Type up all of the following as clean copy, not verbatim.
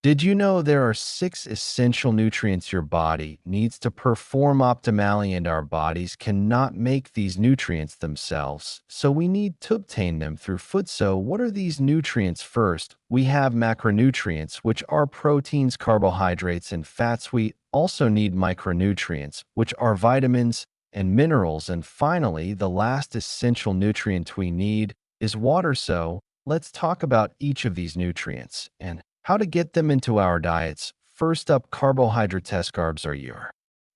Did you know there are 6 essential nutrients your body needs to perform optimally, and our bodies cannot make these nutrients themselves, so we need to obtain them through food. So, what are these nutrients? First, we have macronutrients, which are proteins, carbohydrates, and fats. We also need micronutrients, which are vitamins and minerals. And finally, the last essential nutrient we need is water. So, let's talk about each of these nutrients and how to get them into our diets. First up, carbohydrates. Carbs are your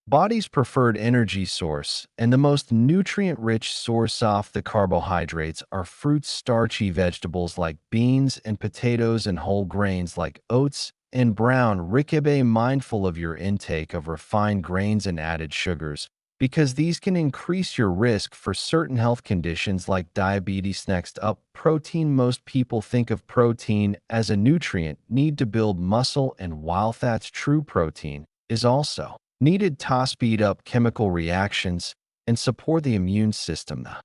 body's preferred energy source, and the most nutrient-rich source of the carbohydrates are fruits, starchy vegetables like beans and potatoes, and whole grains like oats and brown rice. Be mindful of your intake of refined grains and added sugars, because these can increase your risk for certain health conditions like diabetes. Next up, protein. Most people think of protein as a nutrient need to build muscle, and while that's true, protein is also needed to speed up chemical reactions and support the immune system. The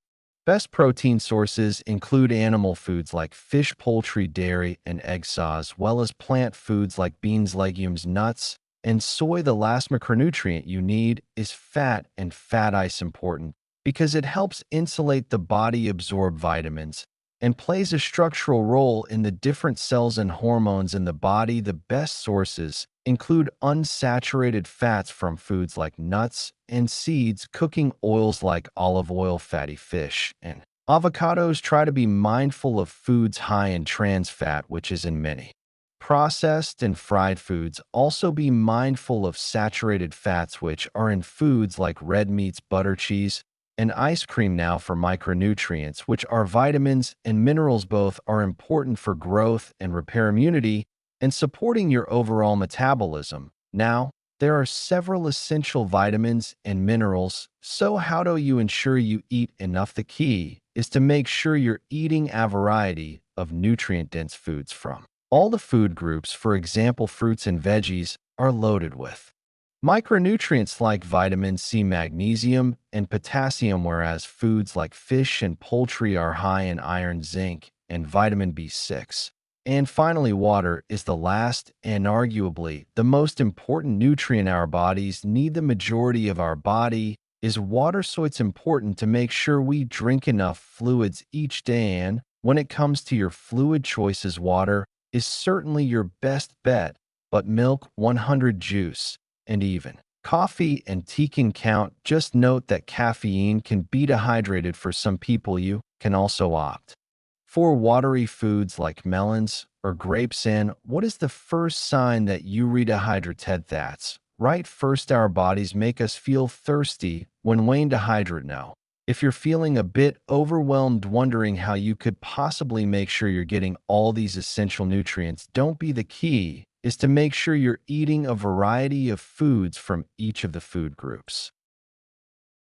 best protein sources include animal foods like fish, poultry, dairy, and eggs, as well as plant foods like beans, legumes, nuts, and soy. The last macronutrient you need is fat, and fat is important because it helps insulate the body, absorb vitamins, and plays a structural role in the different cells and hormones in the body. The best sources include unsaturated fats from foods like nuts and seeds, cooking oils like olive oil, fatty fish, and avocados. Try to be mindful of foods high in trans fat, which is in many processed and fried foods. Also be mindful of saturated fats, which are in foods like red meats, butter, cheese, and ice cream. Now for micronutrients, which are vitamins and minerals. Both are important for growth and repair, immunity, and supporting your overall metabolism. Now, there are several essential vitamins and minerals, so how do you ensure you eat enough? The key is to make sure you're eating a variety of nutrient-dense foods from all the food groups. For example, fruits and veggies are loaded with micronutrients like vitamin C, magnesium, and potassium, whereas foods like fish and poultry are high in iron, zinc, and vitamin B6. And finally, water is the last and arguably the most important nutrient our bodies need. The majority of our body is water, so it's important to make sure we drink enough fluids each day. And when it comes to your fluid choices, water is certainly your best bet, but milk, 100 juice, and even coffee and tea can count. Just note that caffeine can be dehydrated for some people. You can also opt for watery foods like melons or grapes. And what is the first sign that you are dehydrated? That's right. First, our bodies make us feel thirsty when weighing dehydrate. Now, if you're feeling a bit overwhelmed, wondering how you could possibly make sure you're getting all these essential nutrients, don't be. The key is to make sure you're eating a variety of foods from each of the food groups.